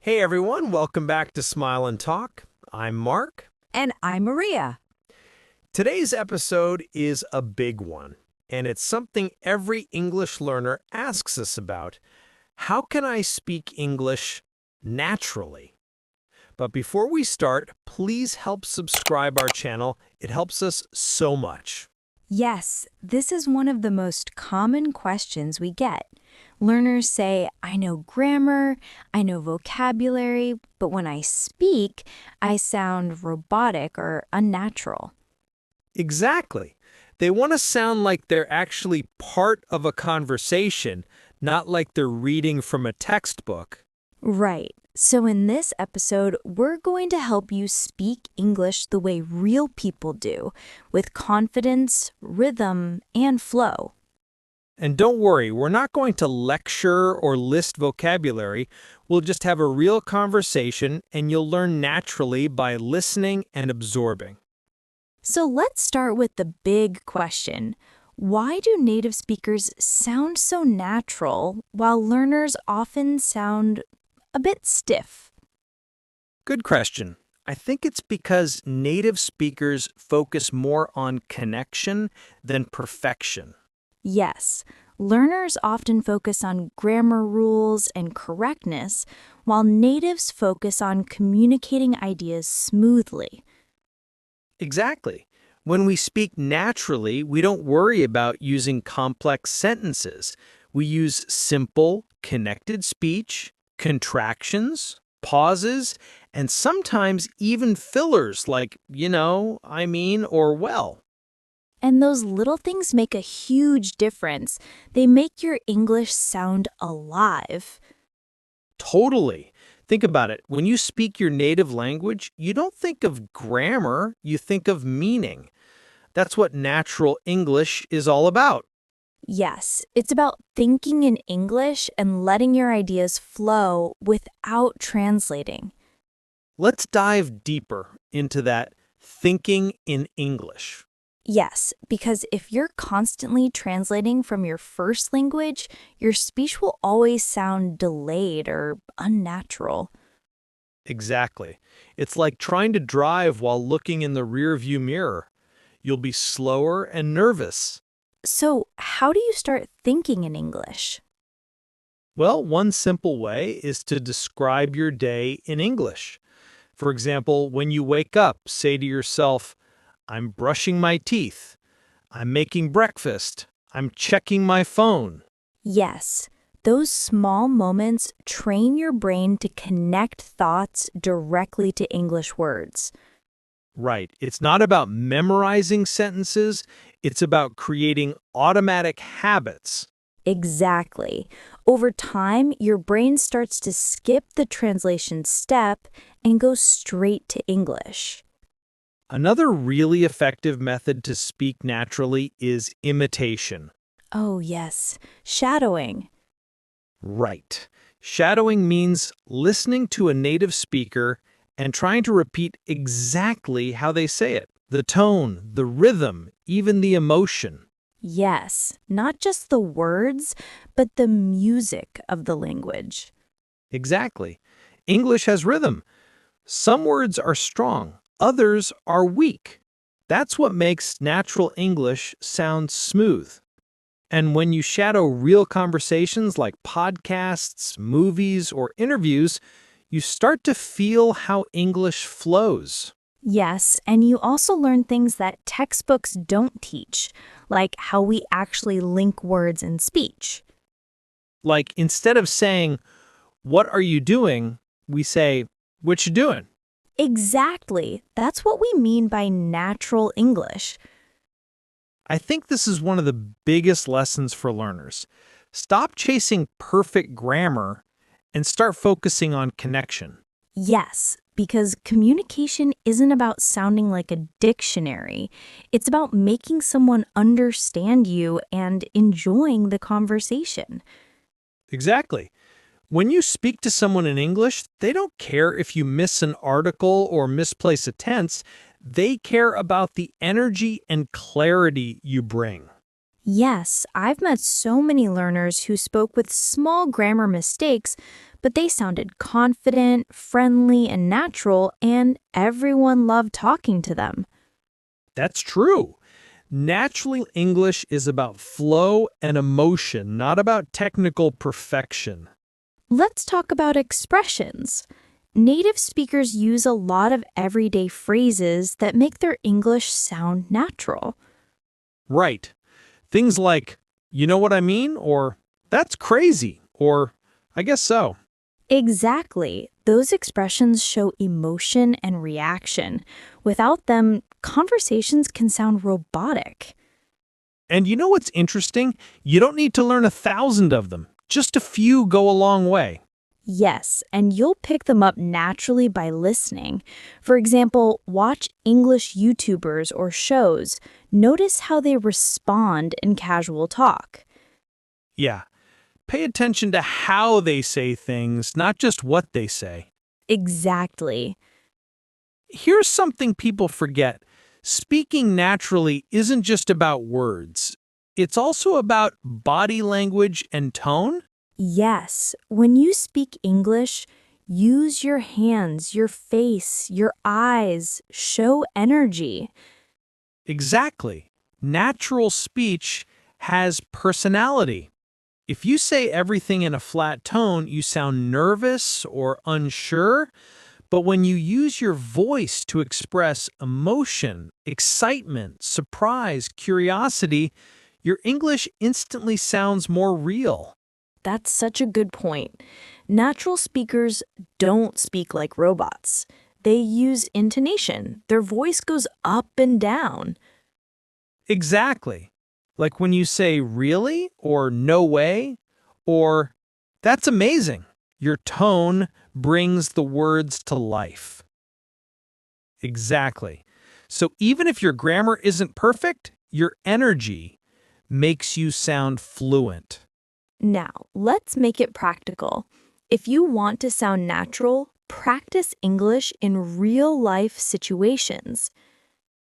Hey everyone, welcome back to Smile and Talk. I'm Mark. And I'm Maria. Today's episode is a big one, and it's something every English learner asks us about. How can I speak English naturally? But before we start, please help subscribe our channel. It helps us so much. Yes, this is one of the most common questions we get. Learners say, I know grammar, I know vocabulary, but when I speak, I sound robotic or unnatural. Exactly. They want to sound like they're actually part of a conversation, not like they're reading from a textbook. Right. So in this episode, we're going to help you speak English the way real people do, with confidence, rhythm, and flow. And don't worry, we're not going to lecture or list vocabulary. We'll just have a real conversation, and you'll learn naturally by listening and absorbing. So let's start with the big question. Why do native speakers sound so natural while learners often sound a bit stiff? Good question. I think it's because native speakers focus more on connection than perfection. Yes, learners often focus on grammar rules and correctness, while natives focus on communicating ideas smoothly. Exactly. When we speak naturally, we don't worry about using complex sentences. We use simple, connected speech, contractions, pauses, and sometimes even fillers like, I mean, or well. And those little things make a huge difference. They make your English sound alive. Totally. Think about it. When you speak your native language, you don't think of grammar, you think of meaning. That's what natural English is all about. Yes, it's about thinking in English and letting your ideas flow without translating. Let's dive deeper into that thinking in English. Yes, because if you're constantly translating from your first language, your speech will always sound delayed or unnatural. Exactly. It's like trying to drive while looking in the rearview mirror. You'll be slower and nervous. So, how do you start thinking in English? Well, one simple way is to describe your day in English. For example, when you wake up, say to yourself, I'm brushing my teeth. I'm making breakfast. I'm checking my phone. Yes, those small moments train your brain to connect thoughts directly to English words. Right. It's not about memorizing sentences. It's about creating automatic habits. Exactly. Over time, your brain starts to skip the translation step and go straight to English. Another really effective method to speak naturally is imitation. Oh, yes, shadowing. Right. Shadowing means listening to a native speaker and trying to repeat exactly how they say it. The tone, the rhythm, even the emotion. Yes, not just the words, but the music of the language. Exactly. English has rhythm. Some words are strong, others are weak. That's what makes natural English sound smooth. And when you shadow real conversations like podcasts, movies, or interviews, you start to feel how English flows. Yes, and you also learn things that textbooks don't teach, like how we actually link words in speech. Like instead of saying, "What are you doing?" we say, "What you doing?" Exactly. That's what we mean by natural English. I think this is one of the biggest lessons for learners. Stop chasing perfect grammar and start focusing on connection. Yes, because communication isn't about sounding like a dictionary. It's about making someone understand you and enjoying the conversation. Exactly. When you speak to someone in English, they don't care if you miss an article or misplace a tense. They care about the energy and clarity you bring. Yes, I've met so many learners who spoke with small grammar mistakes, but they sounded confident, friendly, and natural, and everyone loved talking to them. That's true. Natural English is about flow and emotion, not about technical perfection. Let's talk about expressions. Native speakers use a lot of everyday phrases that make their English sound natural. Right. Things like, you know what I mean? Or, that's crazy. Or, I guess so. Exactly. Those expressions show emotion and reaction. Without them, conversations can sound robotic. And you know what's interesting? You don't need to learn 1,000 of them. Just a few go a long way. Yes, and you'll pick them up naturally by listening. For example, watch English YouTubers or shows. Notice how they respond in casual talk. Yeah. Pay attention to how they say things, not just what they say. Exactly. Here's something people forget. Speaking naturally isn't just about words. It's also about body language and tone. Yes, when you speak English, use your hands, your face, your eyes, show energy. Exactly. Natural speech has personality. If you say everything in a flat tone, you sound nervous or unsure. But when you use your voice to express emotion, excitement, surprise, curiosity, your English instantly sounds more real. That's such a good point. Natural speakers don't speak like robots. They use intonation. Their voice goes up and down. Exactly. Like when you say really or no way or that's amazing. Your tone brings the words to life. Exactly. So even if your grammar isn't perfect, your energy makes you sound fluent. Now, let's make it practical. If you want to sound natural, practice English in real life situations.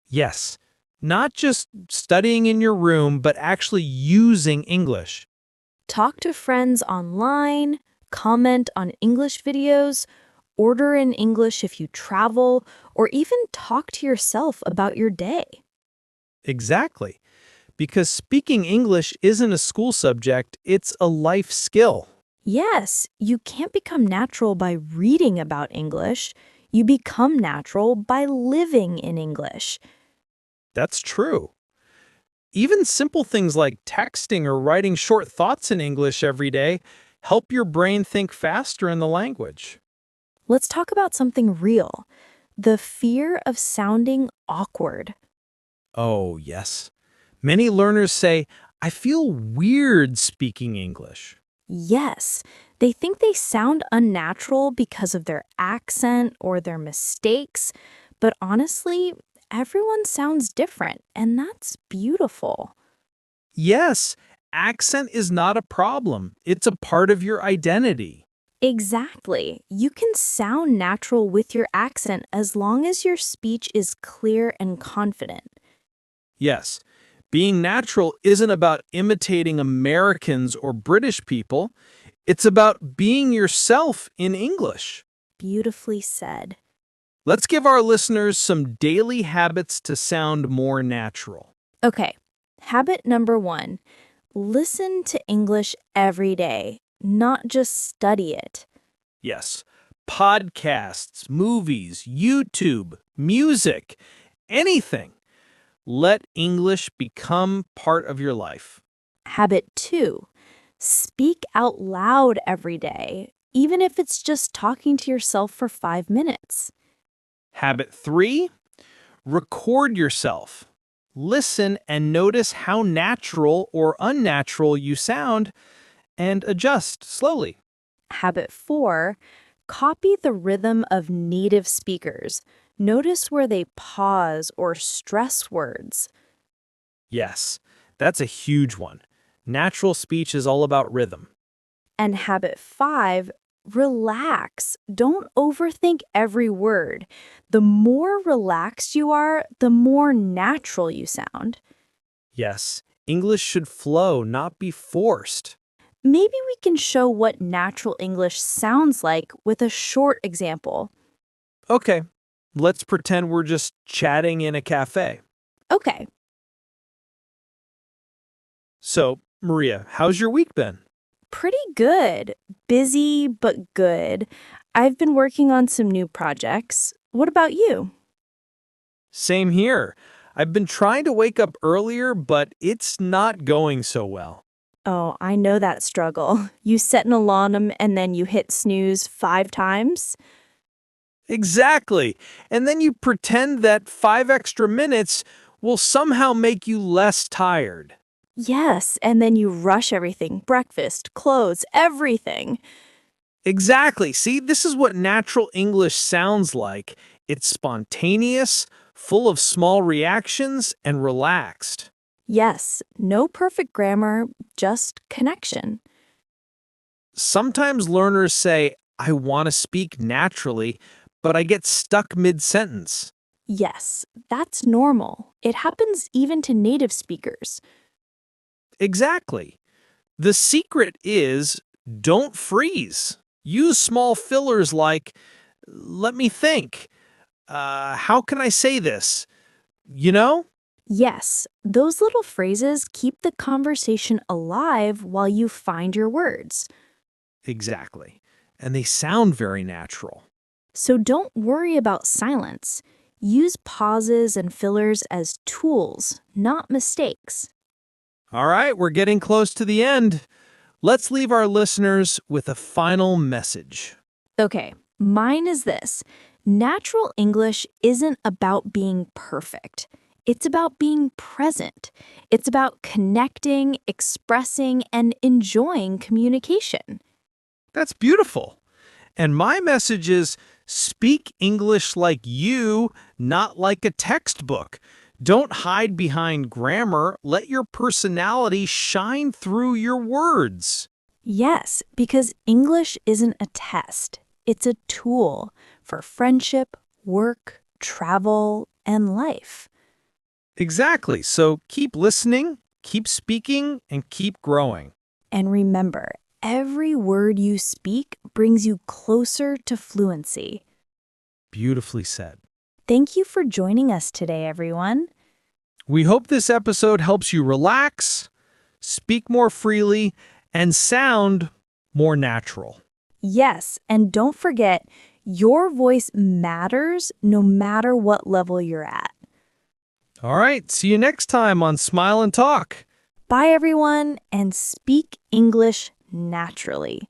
Yes, not just studying in your room, but actually using English. Talk to friends online, comment on English videos, order in English if you travel, or even talk to yourself about your day. Exactly. Because speaking English isn't a school subject, it's a life skill. Yes, you can't become natural by reading about English. You become natural by living in English. That's true. Even simple things like texting or writing short thoughts in English every day help your brain think faster in the language. Let's talk about something real, the fear of sounding awkward. Oh, yes. Many learners say, I feel weird speaking English. Yes, they think they sound unnatural because of their accent or their mistakes, but honestly, everyone sounds different, and that's beautiful. Yes, accent is not a problem. It's a part of your identity. Exactly. You can sound natural with your accent as long as your speech is clear and confident. Yes, being natural isn't about imitating Americans or British people. It's about being yourself in English. Beautifully said. Let's give our listeners some daily habits to sound more natural. Okay, habit number 1, listen to English every day, not just study it. Yes, podcasts, movies, YouTube, music, anything. Let English become part of your life. Habit 2, speak out loud every day, even if it's just talking to yourself for 5 minutes. Habit 3, record yourself. Listen and notice how natural or unnatural you sound and adjust slowly. Habit 4, copy the rhythm of native speakers. Notice where they pause or stress words. Yes, that's a huge one. Natural speech is all about rhythm. And habit 5, relax. Don't overthink every word. The more relaxed you are, the more natural you sound. Yes, English should flow, not be forced. Maybe we can show what natural English sounds like with a short example. Okay, let's pretend we're just chatting in a cafe. Okay. So, Maria, how's your week been? Pretty good. Busy, but good. I've been working on some new projects. What about you? Same here. I've been trying to wake up earlier, but it's not going so well. Oh, I know that struggle. You set an alarm and then you hit snooze 5 times? Exactly. And then you pretend that 5 extra minutes will somehow make you less tired. Yes, and then you rush everything breakfast, clothes, everything. Exactly. See, this is what natural English sounds like. It's spontaneous, full of small reactions, and relaxed. Yes, no perfect grammar, just connection. Sometimes learners say, I want to speak naturally, but I get stuck mid-sentence. Yes, that's normal. It happens even to native speakers. Exactly. The secret is don't freeze. Use small fillers like, let me think. How can I say this? You know? Yes, those little phrases keep the conversation alive while you find your words. Exactly. And they sound very natural. So don't worry about silence. Use pauses and fillers as tools, not mistakes. All right, we're getting close to the end. Let's leave our listeners with a final message. Okay, mine is this. Natural English isn't about being perfect. It's about being present. It's about connecting, expressing, and enjoying communication. That's beautiful. And my message is speak English like you, not like a textbook. Don't hide behind grammar. Let your personality shine through your words. Yes, because English isn't a test. It's a tool for friendship, work, travel, and life. Exactly. So keep listening, keep speaking, and keep growing. And remember, every word you speak brings you closer to fluency. Beautifully said. Thank you for joining us today, everyone. We hope this episode helps you relax, speak more freely, and sound more natural. Yes, and don't forget, your voice matters no matter what level you're at. All right, see you next time on Smile and Talk. Bye, everyone, and speak English naturally.